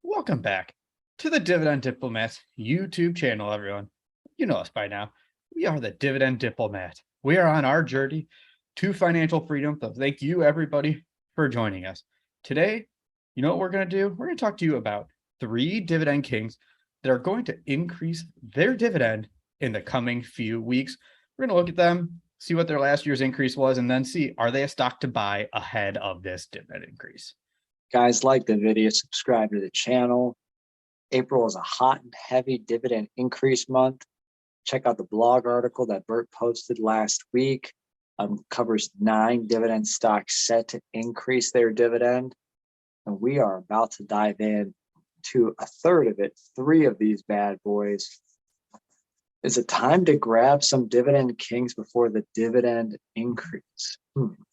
Welcome back to the Dividend Diplomats YouTube channel, everyone. You know us by now. We are the Dividend Diplomat. We are on our journey to financial freedom. So thank you, everybody, for joining us. Today, you know what we're going to do? We're going to talk to you about 3 Dividend Kings that are going to increase their dividend in the coming few weeks. We're going to look at them, see what their last year's increase was, and then see, are they a stock to buy ahead of this dividend increase? Guys, like the video, subscribe to the channel. April is a hot and heavy dividend increase month. Check out the blog article that Bert posted last week. Covers 9 dividend stocks set to increase their dividend. And we are about to dive in to a third of it, 3 of these bad boys. Is it time to grab some Dividend Kings before the dividend increase?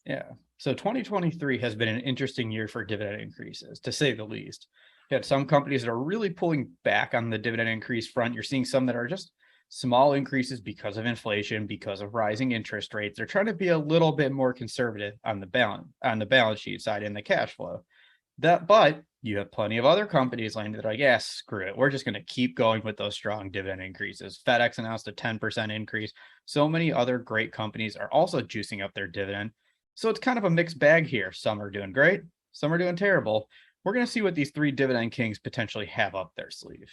Yeah. So 2023 has been an interesting year for dividend increases, to say the least. You had some companies that are really pulling back on the dividend increase front. You're seeing some that are just small increases because of inflation, because of rising interest rates. They're trying to be a little bit more conservative on the balance sheet side and the cash flow. But you have plenty of other companies that are like, yeah, screw it. We're just going to keep going with those strong dividend increases. FedEx announced a 10% increase. So many other great companies are also juicing up their dividend. So it's kind of a mixed bag here. Some are doing great, some are doing terrible. We're going to see what these 3 Dividend Kings potentially have up their sleeve.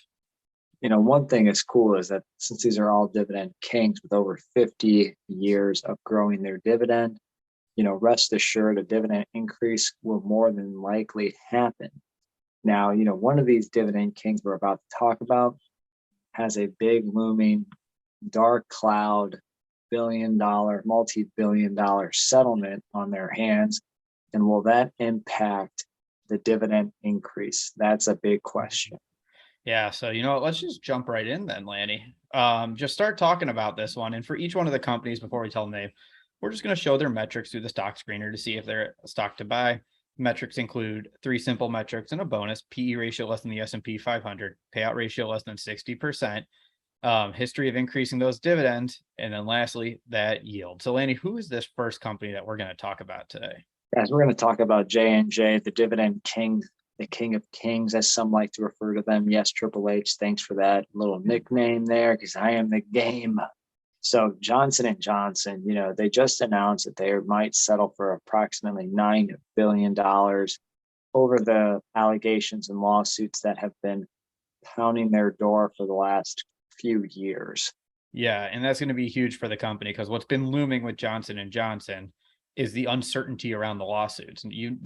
You know, one thing that's cool is that since these are all Dividend Kings with over 50 years of growing their dividend, rest assured a dividend increase will more than likely happen. Now, one of these Dividend Kings we're about to talk about has a big looming dark cloud multi-billion-dollar settlement on their hands. And will that impact the dividend increase? That's a big question. Yeah, so let's just jump right in then, Lanny. Just start talking about this one. And for each one of the companies, before we tell them name, we're just going to show their metrics through the stock screener to see if they're a stock to buy. Metrics include 3 simple metrics and a bonus: PE ratio less than the S&P 500, payout ratio less than 60%, history of increasing those dividends, and then lastly, that yield. So Lanny, who is this first company that we're going to talk about today? Guys, we're going to talk about J&J, the Dividend King, the King of Kings, as some like to refer to them. Yes, Triple H, thanks for that little nickname there, because I am the game. So Johnson & Johnson, they just announced that they might settle for approximately $9 billion over the allegations and lawsuits that have been pounding their door for the last few years. Yeah, and that's going to be huge for the company, because what's been looming with Johnson & Johnson is the uncertainty around the lawsuits. And you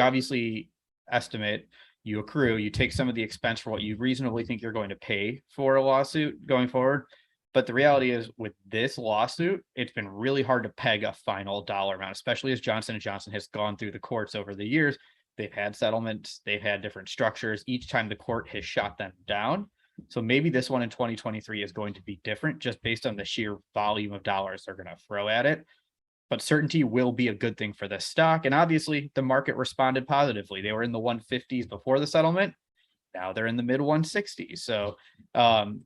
obviously estimate, you accrue, you take some of the expense for what you reasonably think you're going to pay for a lawsuit going forward. But the reality is, with this lawsuit, it's been really hard to peg a final dollar amount, especially as Johnson & Johnson has gone through the courts over the years. They've had settlements, they've had different structures. Each time the court has shot them down. So maybe this one in 2023 is going to be different, just based on the sheer volume of dollars they're going to throw at it. But certainty will be a good thing for this stock. And obviously, the market responded positively. They were in the 150s before the settlement. Now they're in the mid 160s. So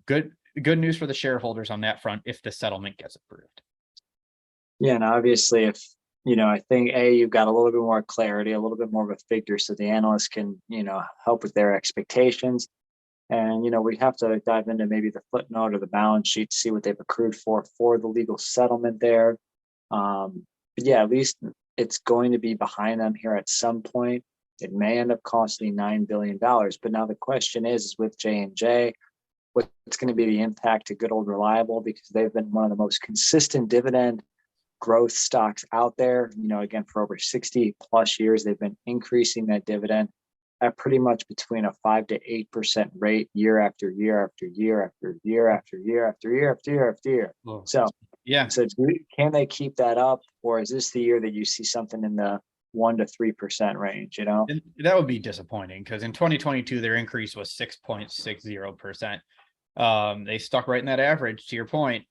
good news for the shareholders on that front if the settlement gets approved. Yeah, and obviously, if I think you've got a little bit more clarity, a little bit more of a figure, so the analysts can help with their expectations. And we have to dive into maybe the footnote or the balance sheet to see what they've accrued for the legal settlement there. But yeah, at least it's going to be behind them here at some point. It may end up costing $9 billion. But now the question is with J&J, what's going to be the impact to good old reliable, because they've been one of the most consistent dividend growth stocks out there. Again, for over 60 plus years, they've been increasing that dividend at pretty much between a 5 to 8% rate year after year after year after year after year after year after year after year. So yeah. So can they keep that up, or is this the year that you see something in the 1 to 3% range? And that would be disappointing, because in 2022 their increase was 6.60%. They stuck right in that average, to your point.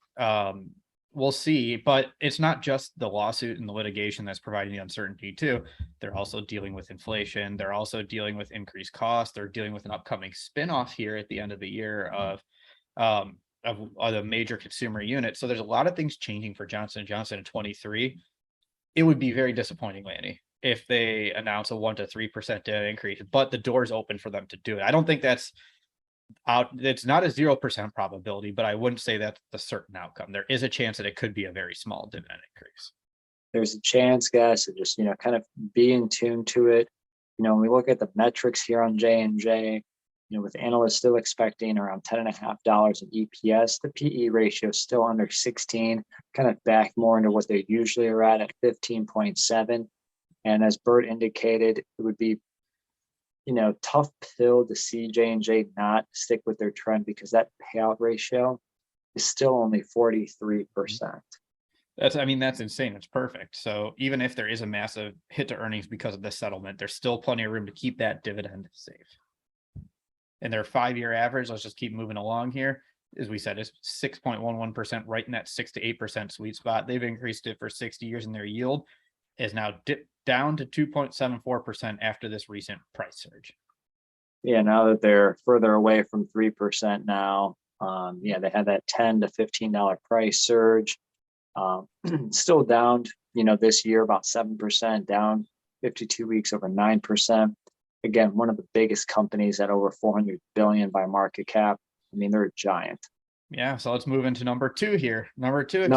We'll see, but it's not just the lawsuit and the litigation that's providing the uncertainty too. They're also dealing with inflation. They're also dealing with increased costs. They're dealing with an upcoming spinoff here at the end of the year of the major consumer unit. So there's a lot of things changing for Johnson & Johnson in 23. It would be very disappointing, Lanny, if they announce a 1 to 3% dividend increase, but the door's open for them to do it. I don't think that's out. It's not a 0% probability, but I wouldn't say that's the certain outcome. There is a chance that it could be a very small dividend increase. There's a chance, guys, to just, kind of be in tune to it. When we look at the metrics here on J&J, with analysts still expecting around $10.50 in EPS, the PE ratio is still under 16, kind of back more into what they usually are at 15.7. And as Bert indicated, it would be, tough pill to see J&J not stick with their trend, because that payout ratio is still only 43%. That's insane. It's perfect. So even if there is a massive hit to earnings because of this settlement, there's still plenty of room to keep that dividend safe. And their 5-year average, let's just keep moving along here, as we said, is 6.11%, right in that 6 to 8% sweet spot. They've increased it for 60 years, and their yield is now dipped down to 2.74% after this recent price surge. Yeah, now that they're further away from 3% now, they had that $10 to $15 price surge. Still down, this year about 7%, down 52 weeks over 9%. Again, one of the biggest companies at over 400 billion by market cap. They're a giant. Yeah, so let's move into number 2 here. Number 2.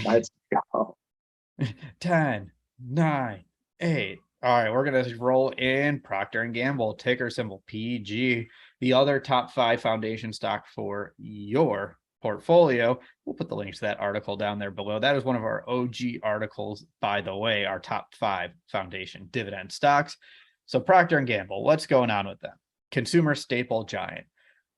Let's go. 10, 9, 8. All right, we're gonna roll in Procter Gamble, ticker symbol PG, the other top 5 foundation stock for your portfolio. We'll put the link to that article down there below. That is one of our OG articles, by the way, our top 5 foundation dividend stocks. So Procter Gamble, what's going on with them? Consumer staple giant.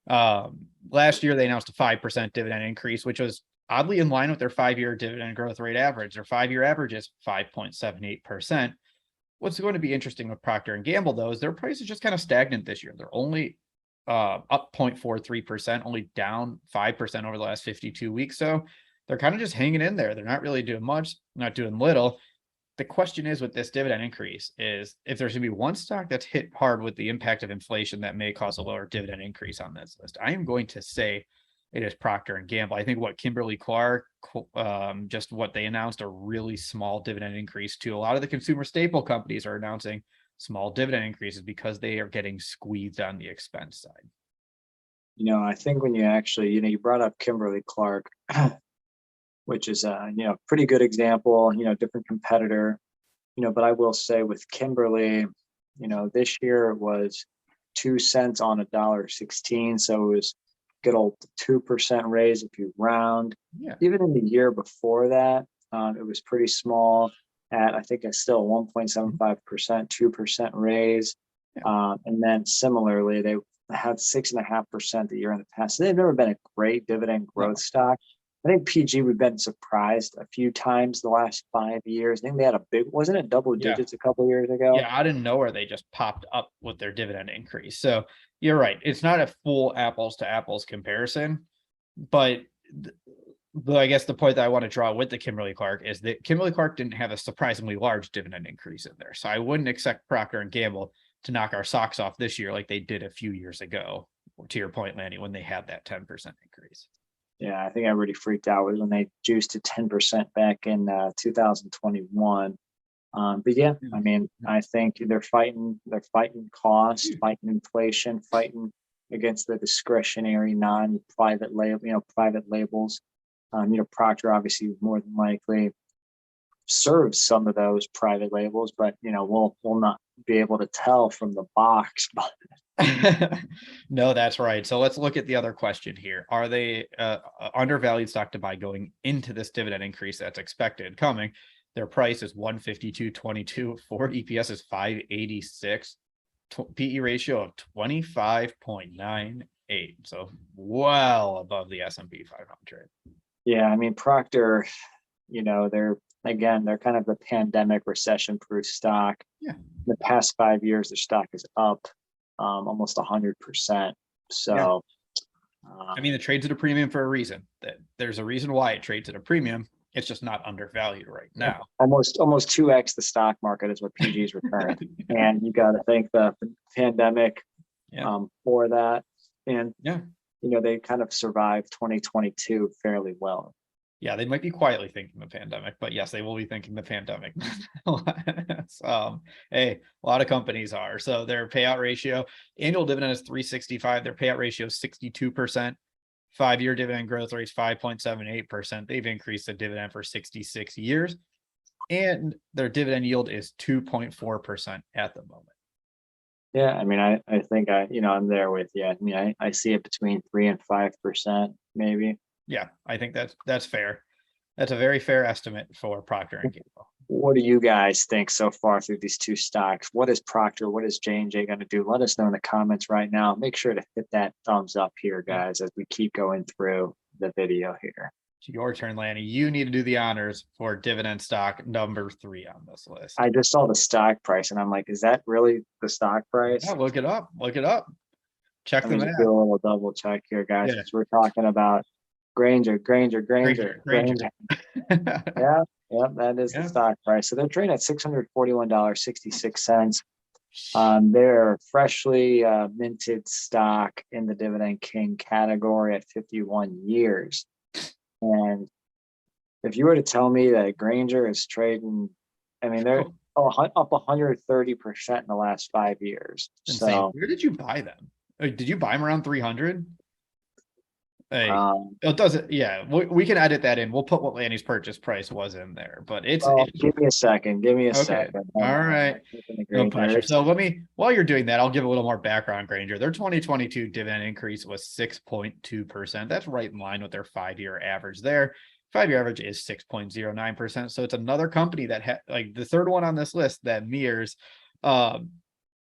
Last year they announced a 5% dividend increase, which was oddly in line with their 5-year dividend growth rate average. Their 5-year average is 5.78%. What's going to be interesting with Procter & Gamble, though, is their price is just kind of stagnant this year. They're only up 0.43%, only down 5% over the last 52 weeks. So they're kind of just hanging in there. They're not really doing much, not doing little. The question is, with this dividend increase, is if there's going to be one stock that's hit hard with the impact of inflation that may cause a lower dividend increase on this list. I am going to say it is Procter & Gamble. I think what Kimberly-Clark, just what they announced, a really small dividend increase too. A lot of the consumer staple companies are announcing small dividend increases because they are getting squeezed on the expense side. I think when you actually, you brought up Kimberly-Clark, which is a, pretty good example, different competitor, but I will say with Kimberly, this year it was 2 cents on $1.16. So it was good old 2% raise if you round. Yeah. Even in the year before that, it was pretty small at, I think it's still 1.75%, 2% raise. Yeah. And then similarly, they had 6.5% the year in the past. So they've never been a great dividend growth stock. I think PG, we've been surprised a few times the last 5 years. I think they had wasn't it double digits a couple of years ago? Yeah, out of nowhere, they just popped up with their dividend increase. So you're right. It's not a full apples to apples comparison, but I guess the point that I want to draw with the Kimberly-Clark is that Kimberly-Clark didn't have a surprisingly large dividend increase in there. So I wouldn't expect Procter & Gamble to knock our socks off this year like they did a few years ago, to your point, Lanny, when they had that 10% increase. Yeah, I think everybody freaked out was when they juiced to 10% back in 2021. But yeah, I think they're fighting cost, fighting inflation, fighting against the discretionary non-private label, private labels. Procter obviously more than likely serves some of those private labels, but we'll not be able to tell from the box. No, that's right. So let's look at the other question here. Are they undervalued stock to buy going into this dividend increase that's expected coming? Their price is $152.22. Forward EPS is $5.86. PE ratio of 25.98. So well above the S&P 500. Yeah, Procter, they're kind of the pandemic recession-proof stock. Yeah. In the past 5 years, their stock is up almost 100%. So, it trades at a premium for a reason. There's a reason why it trades at a premium. It's just not undervalued right now. Almost 2x the stock market is what PG's return. And you got to thank the pandemic for that. And they kind of survived 2022 fairly well. Yeah, they might be quietly thinking the pandemic, but yes, they will be thinking the pandemic. Hey, a lot of companies are. So their payout ratio, annual dividend is 365. Their payout ratio is 62%. 5-year dividend growth rate is 5.78%. They've increased the dividend for 66 years. And their dividend yield is 2.4% at the moment. Yeah, I mean, I think I'm there with you. I mean, I see it between 3 and 5%, maybe. Yeah, I think that's fair. That's a very fair estimate for Procter and Gamble. What do you guys think so far through these two stocks? What is Procter? What is J&J going to do? Let us know in the comments right now. Make sure to hit that thumbs up here, guys, as we keep going through the video here. It's your turn, Lanny. You need to do the honors for dividend stock number 3 on this list. I just saw the stock price and I'm like, is that really the stock price? Yeah, look it up. Look it up. Check Let the me just math. do a little double check here, guys. Yeah. Because we're talking about Grainger. Grainger. Yeah, yep, that is the Yeah. stock price. So they're trading at $641.66. They're freshly minted stock in the Dividend King category at 51 years. And if you were to tell me that Grainger is trading, I mean, they're up 130% in the last 5 years. Insane. So Where did you buy them? Did you buy them around 300? Hey, it doesn't. Yeah, we can edit that in. We'll put what Lanny's purchase price was in there, but it's give me a second. Give me a okay. second. All right. No pressure. So while you're doing that, I'll give a little more background on Grainger. Their 2022 dividend increase was 6.2%. That's right in line with their 5-year average there. 5-year average is 6.09%. So it's another company that like the third one on this list that mirrors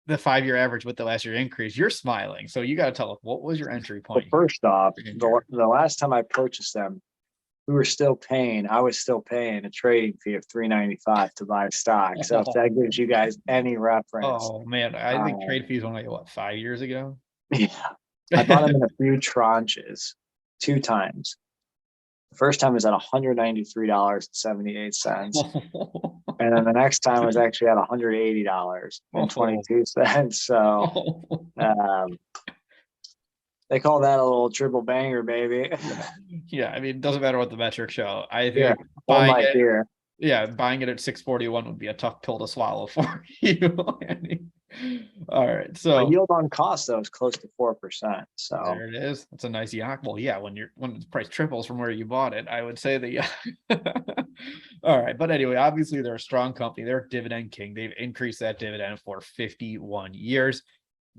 the 5-year average with the last year increase. You're smiling. So you got to tell us, what was your entry point? Well, first off, the last time I purchased them, I was still paying a trading fee of $3.95 to buy stock. So if that gives you guys any reference. Oh man, I think trade fees only what, 5 years ago? Yeah. I bought them in a few tranches, 2 times. The first time was at $193.78. And then the next time was actually at $180.22. So they call that a little triple banger, baby. Yeah, I mean, it doesn't matter what the metrics show. I think buying it at 641 would be a tough pill to swallow for you. All right, so yield on cost though is close to 4%. So there it is. That's a nice yak. Well, yeah, when the price triples from where you bought it, I would say that yeah. All right, but anyway, obviously they're a strong company. They're Dividend King. They've increased that dividend for 51 years.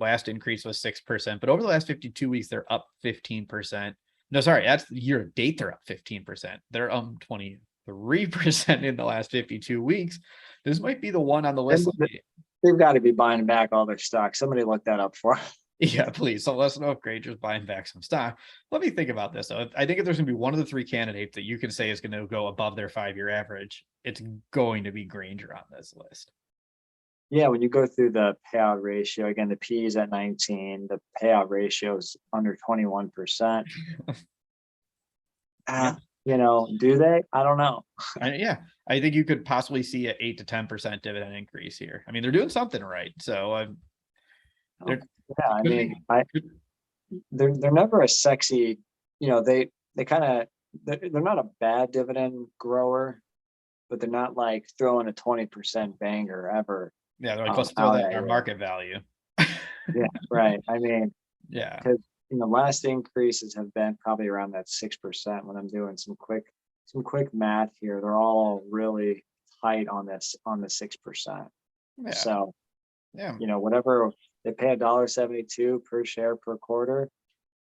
Last increase was 6%, but over the last 52 weeks, they're up 15%. No, sorry, that's the year to date. They're up 15%. They're 23% in the last 52 weeks. This might be the one on the list. They've got to be buying back all their stock. Somebody look that up for. Yeah, please. So let us know if Grainger's buying back some stock. Let me think about this. So I think if there's going to be one of the 3 candidates that you can say is going to go above their 5-year average, it's going to be Grainger on this list. Yeah, when you go through the payout ratio, again, the P is at 19. The payout ratio is under 21%. Do they? I don't know. Yeah, I think you could possibly see an 8 to 10% dividend increase here. I mean, they're doing something right. So they're never a sexy, they're not a bad dividend grower, but they're not like throwing a 20% banger ever. Yeah, they're like, let's throw that in our market value. Yeah, right. I mean, yeah, because last increases have been probably around that 6%. When I'm doing some quick math here, they're all really tight on the 6%. Yeah. So, yeah, whatever they pay $1.72 per share per quarter,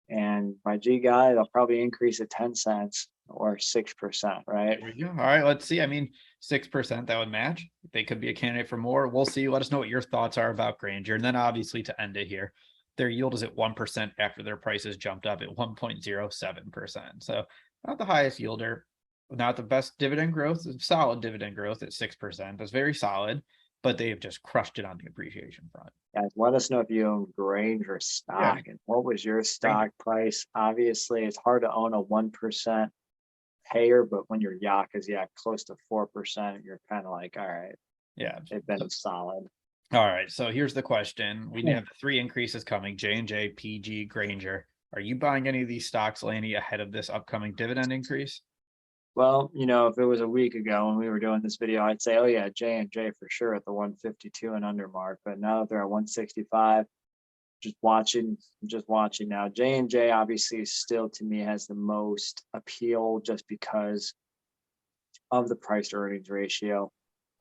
and by G guy, they'll probably increase it 10 cents or 6%, right? There we go. All right, let's see. I mean, 6%, that would match. They could be a candidate for more. We'll see. Let us know what your thoughts are about Grainger. And then obviously to end it here, their yield is at 1% after their prices jumped up at 1.07%. So not the highest yielder, not the best dividend growth, solid dividend growth at 6%. That's very solid, but they have just crushed it on the appreciation front. Guys, let us know if you own Grainger stock and what was your stock price. Obviously, it's hard to own a 1% payer, but when your yak is close to 4%, you're kind of like, all right, yeah, they've been solid. All right, so here's the question. We have the 3 increases coming: J&J, PG, Grainger. Are you buying any of these stocks, Lanny, ahead of this upcoming dividend increase? Well, if it was a week ago when we were doing this video, I'd say, oh yeah, J&J for sure at the 152 and under mark. But now that they're at 165, just watching now. J&J obviously still to me has the most appeal just because of the price to earnings ratio,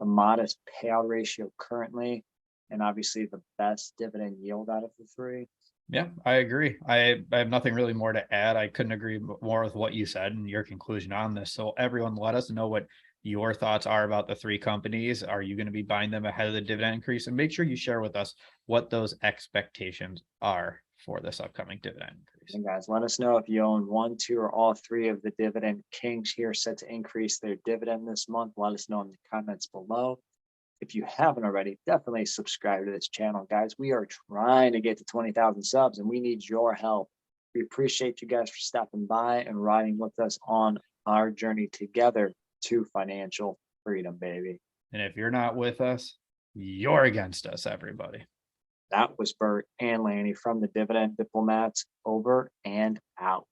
the modest payout ratio currently, and obviously the best dividend yield out of the three. Yeah, I agree. I have nothing really more to add. I couldn't agree more with what you said and your conclusion on this. So everyone, let us know what your thoughts are about the three companies. Are you going to be buying them ahead of the dividend increase? And make sure you share with us what those expectations are for this upcoming dividend increase. And guys, let us know if you own one, two, or all three of the Dividend Kings here set to increase their dividend this month. Let us know in the comments below. If you haven't already, definitely subscribe to this channel, guys. We are trying to get to 20,000 subs and we need your help. We appreciate you guys for stopping by and riding with us on our journey together to financial freedom, baby. And if you're not with us, you're against us, everybody. That was Bert and Lanny from the Dividend Diplomats, over and out.